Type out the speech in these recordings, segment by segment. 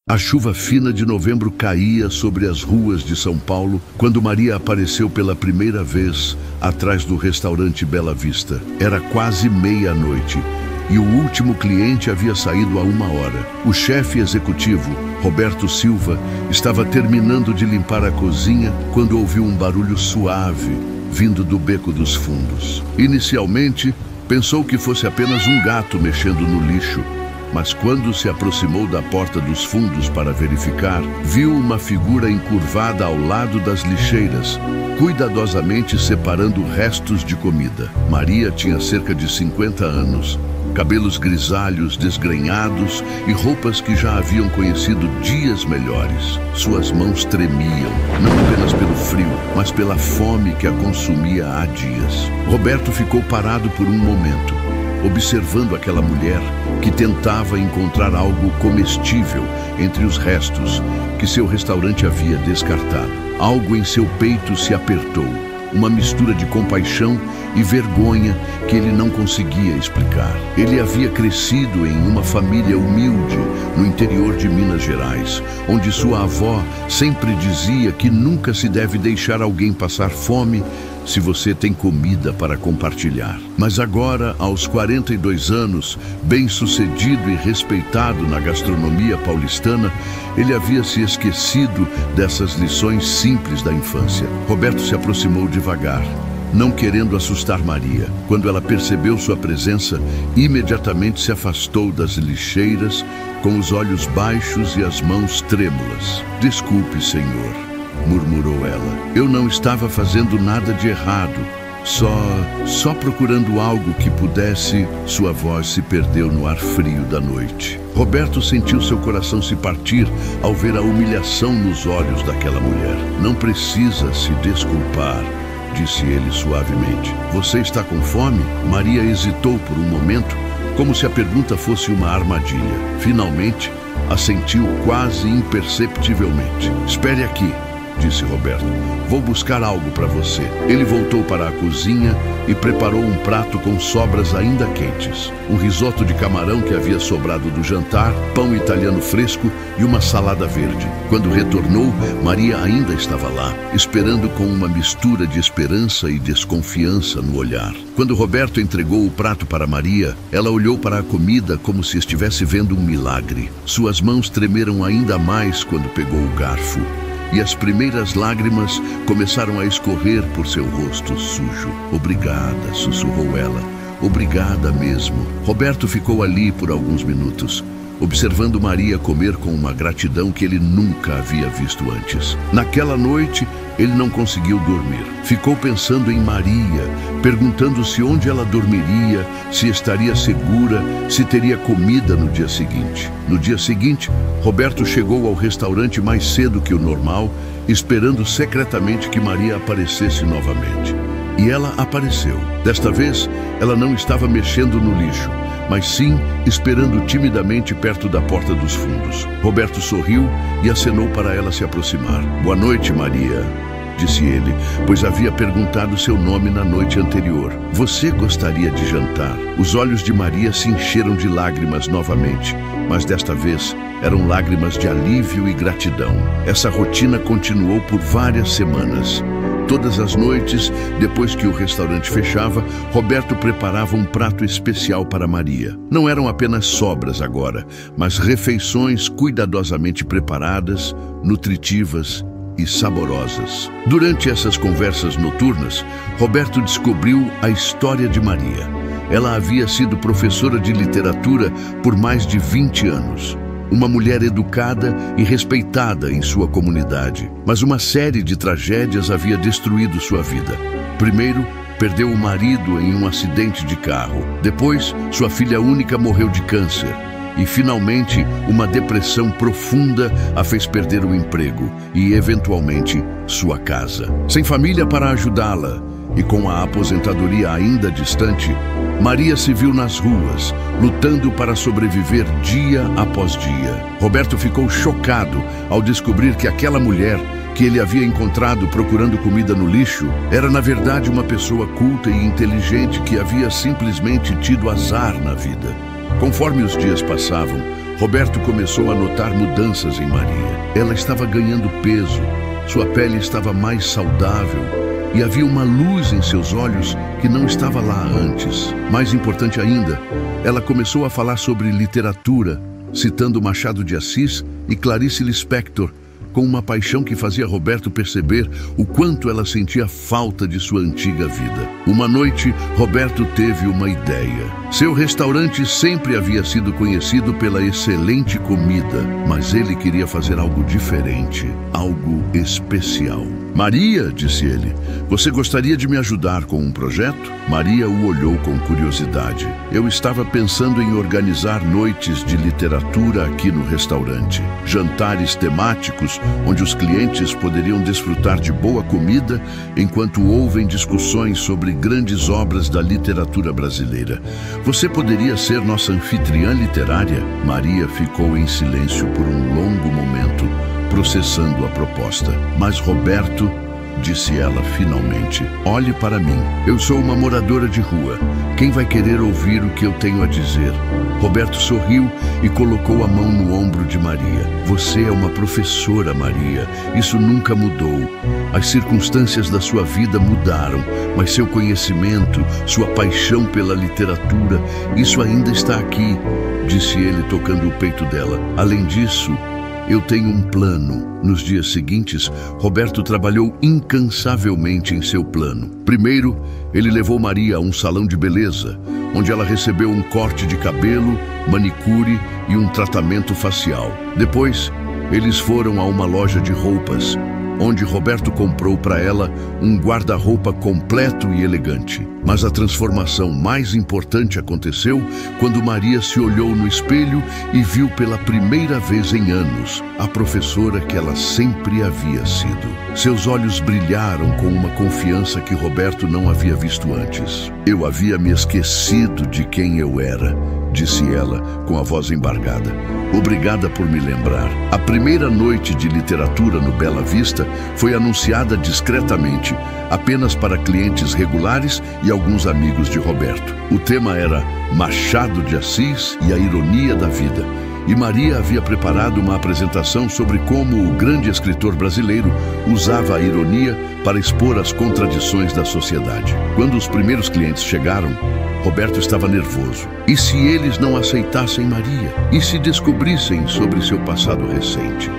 A chuva fina de novembro caía sobre as ruas de São Paulo quando Maria apareceu pela primeira vez atrás do restaurante Bela Vista. Era quase meia-noite e o último cliente havia saído há 1 hora. O chefe executivo, Roberto Silva, estava terminando de limpar a cozinha quando ouviu um barulho suave vindo do beco dos fundos. Inicialmente, pensou que fosse apenas um gato mexendo no lixo, mas quando se aproximou da porta dos fundos para verificar, viu uma figura encurvada ao lado das lixeiras, cuidadosamente separando restos de comida. Maria tinha cerca de 50 anos, cabelos grisalhos desgrenhados e roupas que já haviam conhecido dias melhores. Suas mãos tremiam, não apenas pelo frio, mas pela fome que a consumia há dias. Roberto ficou parado por um momento, observando aquela mulher que tentava encontrar algo comestível entre os restos que seu restaurante havia descartado. Algo em seu peito se apertou, uma mistura de compaixão e vergonha que ele não conseguia explicar. Ele havia crescido em uma família humilde no interior de Minas Gerais, onde sua avó sempre dizia que nunca se deve deixar alguém passar fome se você tem comida para compartilhar. Mas agora, aos 42 anos, bem-sucedido e respeitado na gastronomia paulistana, ele havia se esquecido dessas lições simples da infância. Roberto se aproximou devagar, não querendo assustar Maria. Quando ela percebeu sua presença, imediatamente se afastou das lixeiras, com os olhos baixos e as mãos trêmulas. "Desculpe, senhor", murmurou ela. "Eu não estava fazendo nada de errado. Só procurando algo que pudesse..." Sua voz se perdeu no ar frio da noite. Roberto sentiu seu coração se partir ao ver a humilhação nos olhos daquela mulher. "Não precisa se desculpar", disse ele suavemente. "Você está com fome?" Maria hesitou por um momento, como se a pergunta fosse uma armadilha. Finalmente, assentiu quase imperceptivelmente. "Espere aqui", disse Roberto. "Vou buscar algo para você." Ele voltou para a cozinha e preparou um prato com sobras ainda quentes. Um risoto de camarão que havia sobrado do jantar, pão italiano fresco e uma salada verde. Quando retornou, Maria ainda estava lá, esperando com uma mistura de esperança e desconfiança no olhar. Quando Roberto entregou o prato para Maria, ela olhou para a comida como se estivesse vendo um milagre. Suas mãos tremeram ainda mais quando pegou o garfo, e as primeiras lágrimas começaram a escorrer por seu rosto sujo. "Obrigada", sussurrou ela. "Obrigada mesmo." Roberto ficou ali por alguns minutos, observando Maria comer com uma gratidão que ele nunca havia visto antes. Naquela noite, ele não conseguiu dormir. Ficou pensando em Maria, perguntando-se onde ela dormiria, se estaria segura, se teria comida no dia seguinte. No dia seguinte, Roberto chegou ao restaurante mais cedo que o normal, esperando secretamente que Maria aparecesse novamente. E ela apareceu. Desta vez, ela não estava mexendo no lixo, mas sim esperando timidamente perto da porta dos fundos. Roberto sorriu e acenou para ela se aproximar. "Boa noite, Maria", disse ele, pois havia perguntado seu nome na noite anterior. "Você gostaria de jantar?" Os olhos de Maria se encheram de lágrimas novamente, mas desta vez eram lágrimas de alívio e gratidão. Essa rotina continuou por várias semanas. Todas as noites, depois que o restaurante fechava, Roberto preparava um prato especial para Maria. Não eram apenas sobras agora, mas refeições cuidadosamente preparadas, nutritivas e saborosas. Durante essas conversas noturnas, Roberto descobriu a história de Maria. Ela havia sido professora de literatura por mais de 20 anos. Uma mulher educada e respeitada em sua comunidade. Mas uma série de tragédias havia destruído sua vida. Primeiro, perdeu o marido em um acidente de carro. Depois, sua filha única morreu de câncer. E, finalmente, uma depressão profunda a fez perder o emprego e, eventualmente, sua casa. Sem família para ajudá-la e com a aposentadoria ainda distante, Maria se viu nas ruas, lutando para sobreviver dia após dia. Roberto ficou chocado ao descobrir que aquela mulher que ele havia encontrado procurando comida no lixo era, na verdade, uma pessoa culta e inteligente que havia simplesmente tido azar na vida. Conforme os dias passavam, Roberto começou a notar mudanças em Maria. Ela estava ganhando peso, sua pele estava mais saudável e havia uma luz em seus olhos que não estava lá antes. Mais importante ainda, ela começou a falar sobre literatura, citando Machado de Assis e Clarice Lispector, com uma paixão que fazia Roberto perceber o quanto ela sentia falta de sua antiga vida. Uma noite, Roberto teve uma ideia. Seu restaurante sempre havia sido conhecido pela excelente comida, mas ele queria fazer algo diferente, algo especial. Maria, disse ele, você gostaria de me ajudar com um projeto? Maria o olhou com curiosidade. Eu estava pensando em organizar noites de literatura aqui no restaurante. Jantares temáticos onde os clientes poderiam desfrutar de boa comida enquanto ouvem discussões sobre grandes obras da literatura brasileira. Você poderia ser nossa anfitriã literária? Maria ficou em silêncio por um longo momento, processando a proposta. Mas Roberto, disse ela finalmente, olhe para mim. Eu sou uma moradora de rua. Quem vai querer ouvir o que eu tenho a dizer? Roberto sorriu e colocou a mão no ombro de Maria. Você é uma professora, Maria. Isso nunca mudou. As circunstâncias da sua vida mudaram, mas seu conhecimento, sua paixão pela literatura, isso ainda está aqui, disse ele tocando o peito dela. Além disso, eu tenho um plano. Nos dias seguintes, Roberto trabalhou incansavelmente em seu plano. Primeiro, ele levou Maria a um salão de beleza, onde ela recebeu um corte de cabelo, manicure e um tratamento facial. Depois, eles foram a uma loja de roupas, onde Roberto comprou para ela um guarda-roupa completo e elegante. Mas a transformação mais importante aconteceu quando Maria se olhou no espelho e viu pela primeira vez em anos a professora que ela sempre havia sido. Seus olhos brilharam com uma confiança que Roberto não havia visto antes. Eu havia me esquecido de quem eu era, disse ela com a voz embargada. Obrigada por me lembrar. A primeira noite de literatura no Bela Vista foi anunciada discretamente, apenas para clientes regulares e alguns amigos de Roberto. O tema era Machado de Assis e a ironia da vida. E Maria havia preparado uma apresentação sobre como o grande escritor brasileiro usava a ironia para expor as contradições da sociedade. Quando os primeiros clientes chegaram, Roberto estava nervoso. E se eles não aceitassem Maria? E se descobrissem sobre seu passado recente?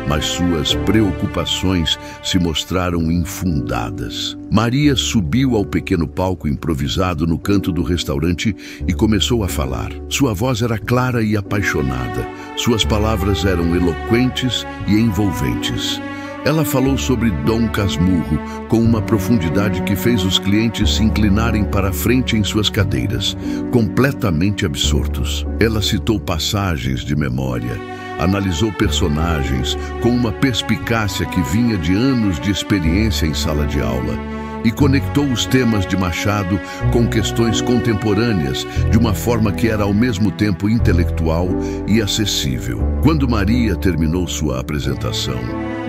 Mas suas preocupações se mostraram infundadas. Maria subiu ao pequeno palco improvisado no canto do restaurante e começou a falar. Sua voz era clara e apaixonada. Suas palavras eram eloquentes e envolventes. Ela falou sobre Dom Casmurro com uma profundidade que fez os clientes se inclinarem para a frente em suas cadeiras, completamente absortos. Ela citou passagens de memória, analisou personagens com uma perspicácia que vinha de anos de experiência em sala de aula e conectou os temas de Machado com questões contemporâneas de uma forma que era ao mesmo tempo intelectual e acessível. Quando Maria terminou sua apresentação,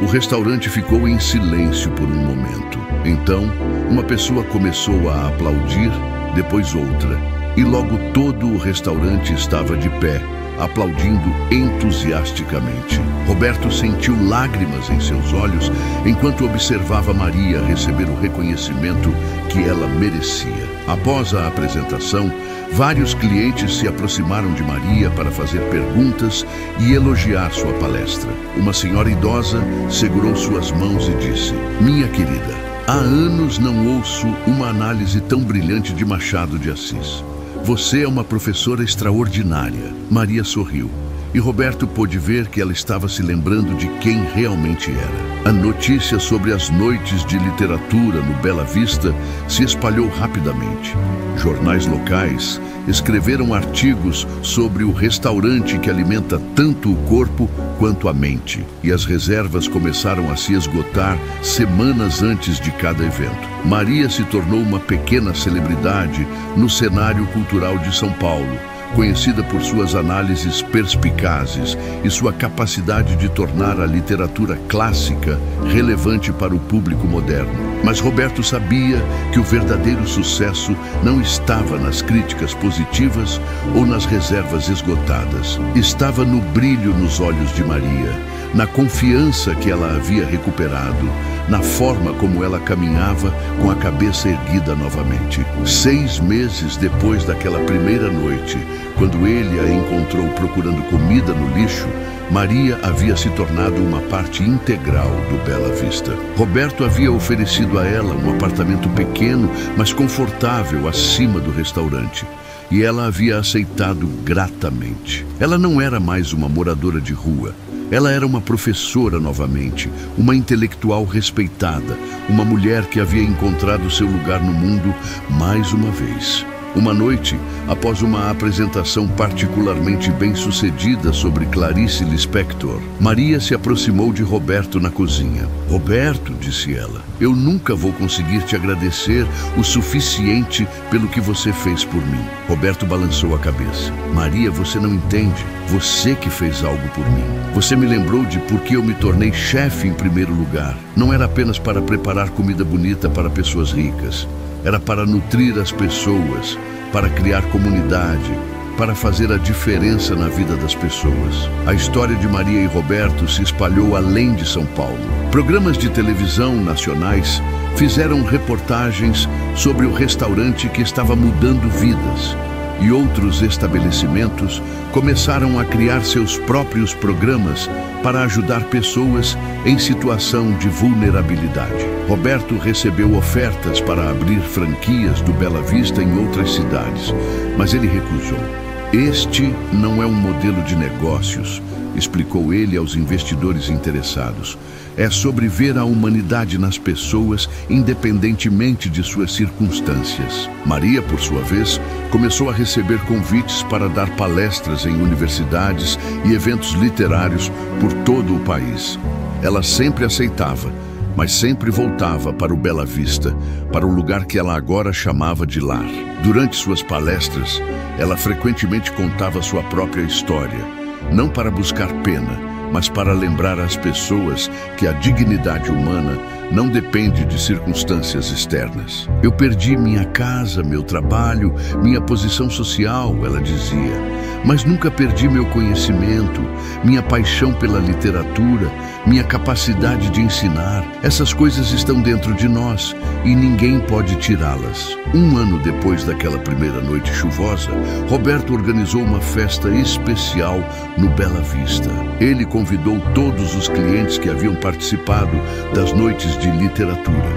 o restaurante ficou em silêncio por um momento. Então, uma pessoa começou a aplaudir, depois outra, e logo todo o restaurante estava de pé, aplaudindo entusiasticamente. Roberto sentiu lágrimas em seus olhos enquanto observava Maria receber o reconhecimento que ela merecia. Após a apresentação, vários clientes se aproximaram de Maria para fazer perguntas e elogiar sua palestra. Uma senhora idosa segurou suas mãos e disse: "Minha querida, há anos não ouço uma análise tão brilhante de Machado de Assis. Você é uma professora extraordinária." Maria sorriu, e Roberto pôde ver que ela estava se lembrando de quem realmente era. A notícia sobre as noites de literatura no Bela Vista se espalhou rapidamente. Jornais locais escreveram artigos sobre o restaurante que alimenta tanto o corpo quanto a mente, e as reservas começaram a se esgotar semanas antes de cada evento. Maria se tornou uma pequena celebridade no cenário cultural de São Paulo, conhecida por suas análises perspicazes e sua capacidade de tornar a literatura clássica relevante para o público moderno. Mas Roberto sabia que o verdadeiro sucesso não estava nas críticas positivas ou nas reservas esgotadas. Estava no brilho nos olhos de Maria, na confiança que ela havia recuperado, na forma como ela caminhava com a cabeça erguida novamente. 6 meses depois daquela primeira noite, quando ele a encontrou procurando comida no lixo, Maria havia se tornado uma parte integral do Bela Vista. Roberto havia oferecido a ela um apartamento pequeno, mas confortável acima do restaurante. E ela havia aceitado gratamente. Ela não era mais uma moradora de rua. Ela era uma professora novamente, uma intelectual respeitada, uma mulher que havia encontrado seu lugar no mundo mais uma vez. Uma noite, após uma apresentação particularmente bem-sucedida sobre Clarice Lispector, Maria se aproximou de Roberto na cozinha. "Roberto", disse ela, "eu nunca vou conseguir te agradecer o suficiente pelo que você fez por mim." Roberto balançou a cabeça. "Maria, você não entende. Você que fez algo por mim. Você me lembrou de por que eu me tornei chefe em primeiro lugar. Não era apenas para preparar comida bonita para pessoas ricas. Era para nutrir as pessoas, para criar comunidade, para fazer a diferença na vida das pessoas." A história de Maria e Roberto se espalhou além de São Paulo. Programas de televisão nacionais fizeram reportagens sobre o restaurante que estava mudando vidas. E outros estabelecimentos começaram a criar seus próprios programas para ajudar pessoas em situação de vulnerabilidade. Roberto recebeu ofertas para abrir franquias do Bela Vista em outras cidades, mas ele recusou. "Este não é um modelo de negócios", explicou ele aos investidores interessados. "É sobre ver a humanidade nas pessoas, independentemente de suas circunstâncias." Maria, por sua vez, começou a receber convites para dar palestras em universidades e eventos literários por todo o país. Ela sempre aceitava, mas sempre voltava para o Bela Vista, para o lugar que ela agora chamava de lar. Durante suas palestras, ela frequentemente contava sua própria história, não para buscar pena, mas para lembrar às pessoas que a dignidade humana não depende de circunstâncias externas. "Eu perdi minha casa, meu trabalho, minha posição social", ela dizia, "mas nunca perdi meu conhecimento, minha paixão pela literatura, minha capacidade de ensinar. Essas coisas estão dentro de nós e ninguém pode tirá-las." 1 ano depois daquela primeira noite chuvosa, Roberto organizou uma festa especial no Bela Vista. Ele convidou todos os clientes que haviam participado das noites de literatura,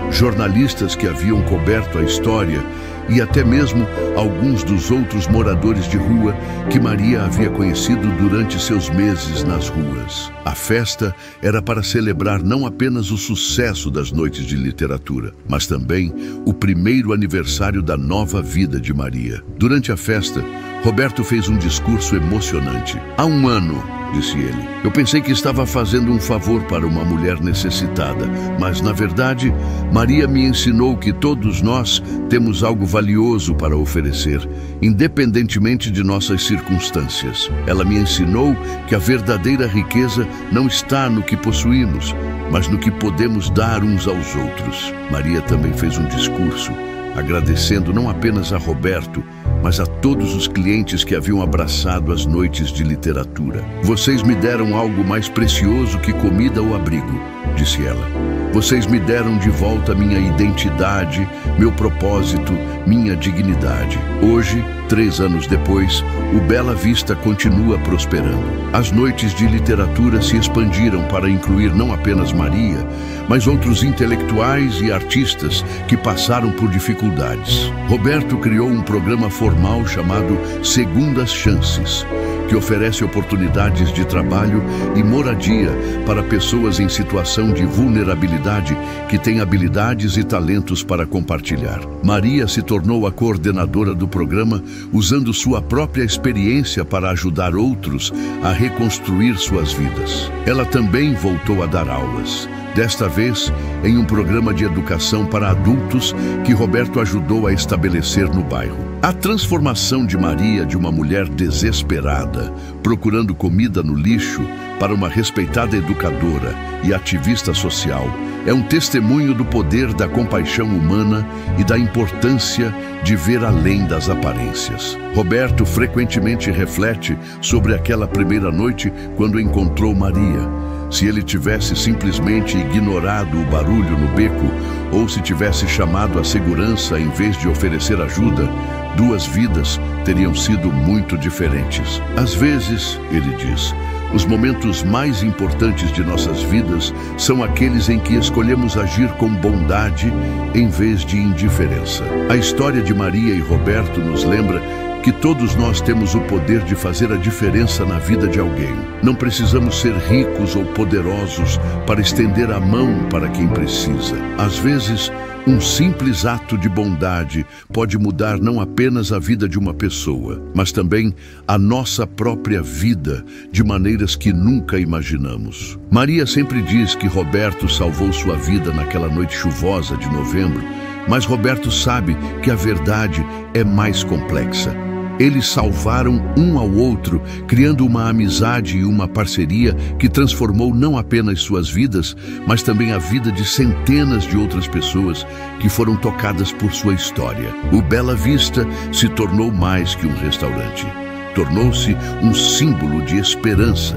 jornalistas que haviam coberto a história e até mesmo alguns dos outros moradores de rua que Maria havia conhecido durante seus meses nas ruas. A festa era para celebrar não apenas o sucesso das noites de literatura, mas também o primeiro aniversário da nova vida de Maria. Durante a festa, Roberto fez um discurso emocionante. "Há 1 ano", disse ele, "eu pensei que estava fazendo um favor para uma mulher necessitada, mas, na verdade, Maria me ensinou que todos nós temos algo valioso para oferecer, independentemente de nossas circunstâncias. Ela me ensinou que a verdadeira riqueza não está no que possuímos, mas no que podemos dar uns aos outros." Maria também fez um discurso, agradecendo não apenas a Roberto, mas a todos os clientes que haviam abraçado as noites de literatura. "Vocês me deram algo mais precioso que comida ou abrigo", disse ela. "Vocês me deram de volta minha identidade, meu propósito, minha dignidade." Hoje, 3 anos depois, o Bela Vista continua prosperando. As noites de literatura se expandiram para incluir não apenas Maria, mas outros intelectuais e artistas que passaram por dificuldades. Roberto criou um programa formal chamado Segundas Chances, que oferece oportunidades de trabalho e moradia para pessoas em situação de vulnerabilidade que têm habilidades e talentos para compartilhar. Maria se tornou a coordenadora do programa, usando sua própria experiência para ajudar outros a reconstruir suas vidas. Ela também voltou a dar aulas, desta vez em um programa de educação para adultos que Roberto ajudou a estabelecer no bairro. A transformação de Maria de uma mulher desesperada, procurando comida no lixo, para uma respeitada educadora e ativista social, é um testemunho do poder da compaixão humana e da importância de ver além das aparências. Roberto frequentemente reflete sobre aquela primeira noite quando encontrou Maria. Se ele tivesse simplesmente ignorado o barulho no beco, ou se tivesse chamado a segurança em vez de oferecer ajuda, duas vidas teriam sido muito diferentes. Às vezes, ele diz, os momentos mais importantes de nossas vidas são aqueles em que escolhemos agir com bondade em vez de indiferença. A história de Maria e Roberto nos lembra que todos nós temos o poder de fazer a diferença na vida de alguém. Não precisamos ser ricos ou poderosos para estender a mão para quem precisa. Às vezes, um simples ato de bondade pode mudar não apenas a vida de uma pessoa, mas também a nossa própria vida de maneiras que nunca imaginamos. Maria sempre diz que Roberto salvou sua vida naquela noite chuvosa de novembro, mas Roberto sabe que a verdade é mais complexa. Eles salvaram um ao outro, criando uma amizade e uma parceria que transformou não apenas suas vidas, mas também a vida de centenas de outras pessoas que foram tocadas por sua história. O Bela Vista se tornou mais que um restaurante. Tornou-se um símbolo de esperança,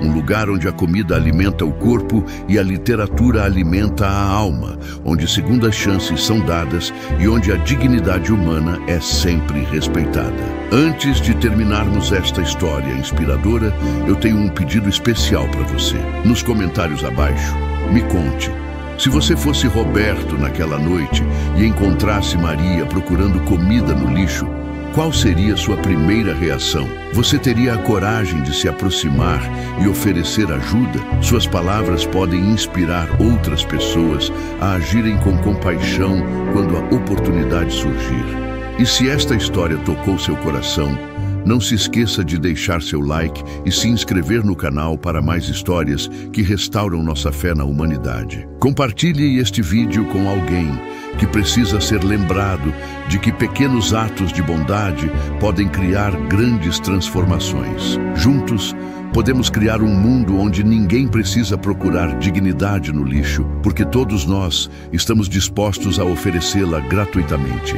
um lugar onde a comida alimenta o corpo e a literatura alimenta a alma, onde segundas chances são dadas e onde a dignidade humana é sempre respeitada. Antes de terminarmos esta história inspiradora, eu tenho um pedido especial para você. Nos comentários abaixo, me conte. Se você fosse Roberto naquela noite e encontrasse Maria procurando comida no lixo, qual seria sua primeira reação? Você teria a coragem de se aproximar e oferecer ajuda? Suas palavras podem inspirar outras pessoas a agirem com compaixão quando a oportunidade surgir. E se esta história tocou seu coração, não se esqueça de deixar seu like e se inscrever no canal para mais histórias que restauram nossa fé na humanidade. Compartilhe este vídeo com alguém que precisa ser lembrado de que pequenos atos de bondade podem criar grandes transformações. Juntos, podemos criar um mundo onde ninguém precisa procurar dignidade no lixo, porque todos nós estamos dispostos a oferecê-la gratuitamente.